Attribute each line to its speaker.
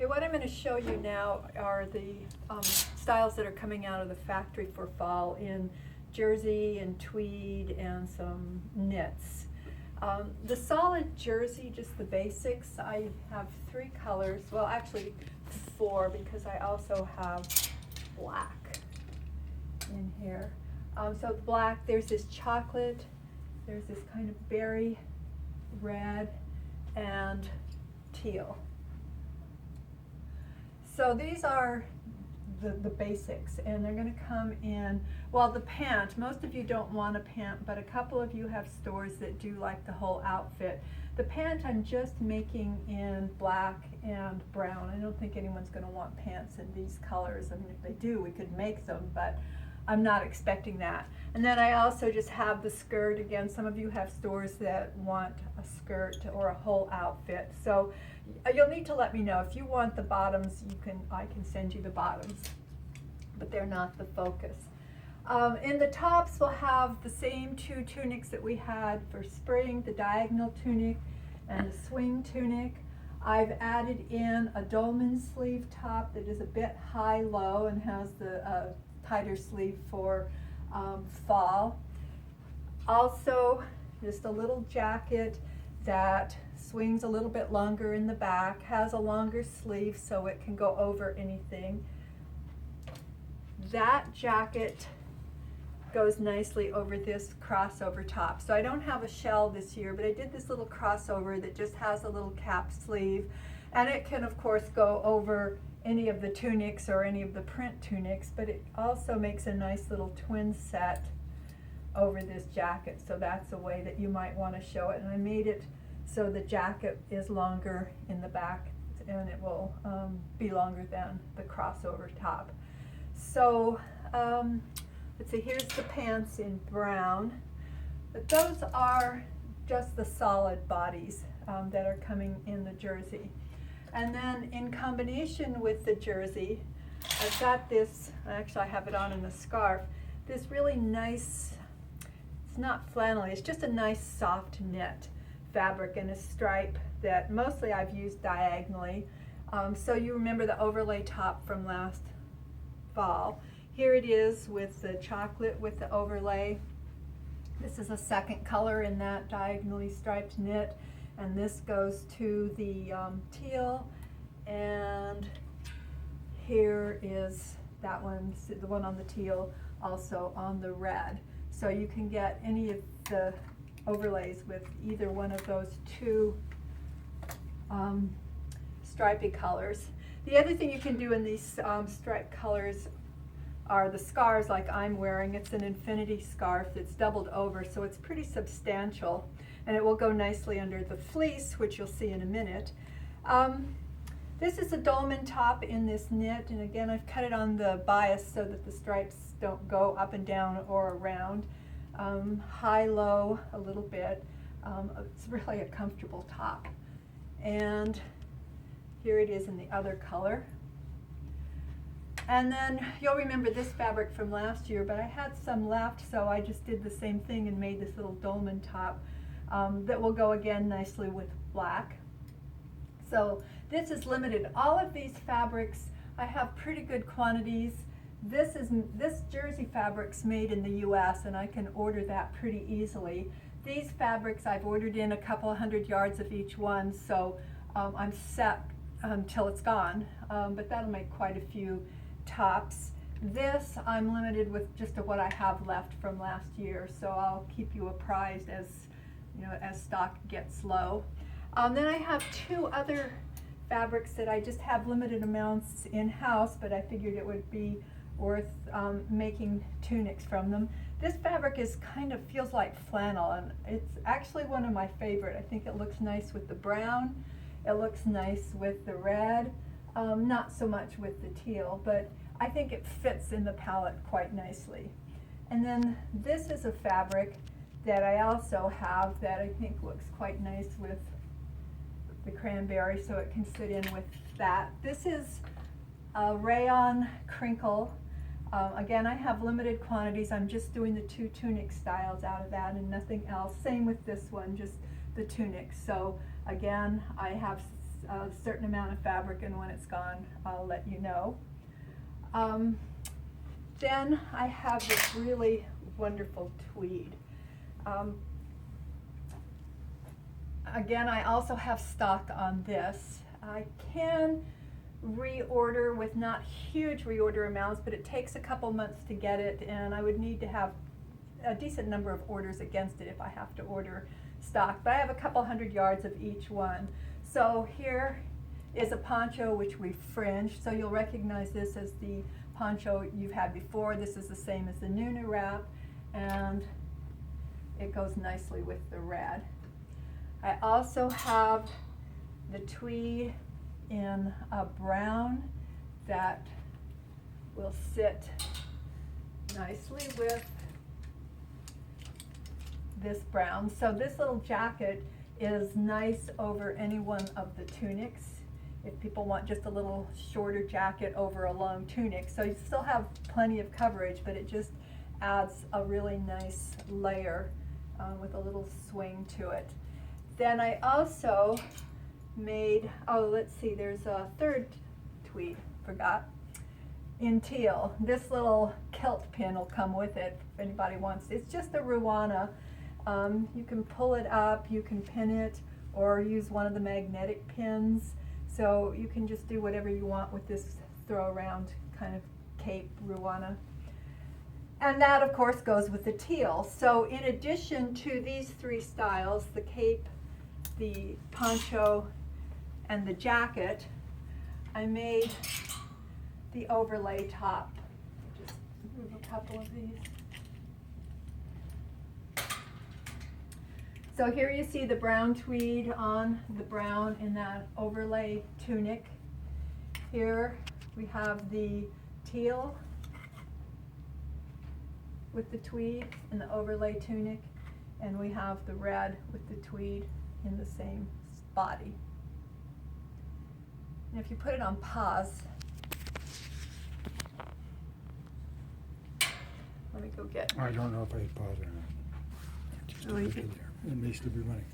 Speaker 1: Okay, what I'm going to show you now are the styles that are coming out of the factory for fall in jersey and tweed and some knits. The solid jersey, just the basics, I have 3 colors, well actually 4, because I also have black in here. So black, there's this chocolate, there's this kind of berry red, and teal. So these are the basics, and they're going to come in, well, the pant, most of you don't want a pant, but a couple of you have stores that do like the whole outfit. The pant I'm just making in black and brown. I don't think anyone's going to want pants in these colors. I mean, if they do, we could make them, but I'm not expecting that. And then I also just have the skirt. Again, some of you have stores that want a skirt or a whole outfit. So you'll need to let me know. If you want the bottoms, I can send you the bottoms, but they're not the focus. In the tops, we'll have the same 2 tunics that we had for spring, the diagonal tunic and the swing tunic. I've added in a dolman sleeve top that is a bit high-low and has the tighter sleeve for fall. Also, just a little jacket that swings a little bit longer in the back, has a longer sleeve so it can go over anything. That jacket goes nicely over this crossover top. So I don't have a shell this year, but I did this little crossover that just has a little cap sleeve, and it can of course go over any of the tunics or any of the print tunics, but it also makes a nice little twin set over this jacket. So that's a way that you might want to show it, and I made it so the jacket is longer in the back, and it will be longer than the crossover top. So let's see, here's the pants in brown, but those are just the solid bodies that are coming in the jersey. And then in combination with the jersey, I've got this, actually I have it on in a scarf, this really nice, it's not flannelly, it's just a nice soft knit fabric and a stripe that mostly I've used diagonally. So you remember the overlay top from last fall. Here it is with the chocolate with the overlay. This is a second color in that diagonally striped knit, and this goes to the teal, and here is that one, the one on the teal, also on the red. So you can get any of the overlays with either one of those 2 stripy colors. The other thing you can do in these striped colors are the scarves like I'm wearing. It's an infinity scarf that's doubled over, so it's pretty substantial, and it will go nicely under the fleece, which you'll see in a minute. This is a dolman top in this knit, and again I've cut it on the bias so that the stripes don't go up and down or around. High-low a little bit. It's really a comfortable top. And here it is in the other color. And then you'll remember this fabric from last year, but I had some left, so I just did the same thing and made this little dolman top that will go again nicely with black. So this is limited. All of these fabrics, I have pretty good quantities. This jersey fabric's made in the US, and I can order that pretty easily. These fabrics I've ordered in a couple 100 yards of each one, so I'm set until it's gone, but that'll make quite a few tops. This I'm limited with just what I have left from last year, so I'll keep you apprised as as stock gets low. Then I have 2 other fabrics that I just have limited amounts in-house, but I figured it would be worth making tunics from them. This fabric feels like flannel, and it's actually one of my favorite. I think it looks nice with the brown, it looks nice with the red, not so much with the teal, but I think it fits in the palette quite nicely. And then this is a fabric that I also have that I think looks quite nice with the cranberry, so it can fit in with that. This is a rayon crinkle. Again, I have limited quantities. I'm just doing the 2 tunic styles out of that and nothing else. Same with this one, just the tunic. So again, I have a certain amount of fabric, and when it's gone, I'll let you know. Then I have this really wonderful tweed. Again, I also have stock on this. I can reorder with not huge reorder amounts, but it takes a couple months to get it, and I would need to have a decent number of orders against it if I have to order stock. But I have a couple 100 yards of each one. So here is a poncho which we fringed, so you'll recognize this as the poncho you've had before. This is the same as the Nunu wrap, and it goes nicely with the red. I also have the tweed in a brown that will sit nicely with this brown. So this little jacket is nice over any one of the tunics, if people want just a little shorter jacket over a long tunic. So you still have plenty of coverage, but it just adds a really nice layer with a little swing to it. Then I also made, oh, let's see, there's a third tweed, forgot, in teal. This little kilt pin will come with it if anybody wants. It's just a Ruana. You can pull it up, you can pin it, or use one of the magnetic pins. So you can just do whatever you want with this throw around kind of cape Ruana. And that, of course, goes with the teal. So in addition to these three styles, the cape, the poncho, and the jacket, I made the overlay top. Just move a couple of these. So here you see the brown tweed on the brown in that overlay tunic. Here we have the teal with the tweed in the overlay tunic, and we have the red with the tweed in the same body. And if you put it on pause, let me go get.
Speaker 2: I don't know if I paused or not. Just
Speaker 1: Oh,
Speaker 2: a
Speaker 1: you
Speaker 2: little
Speaker 1: did.
Speaker 2: there. It may still be running.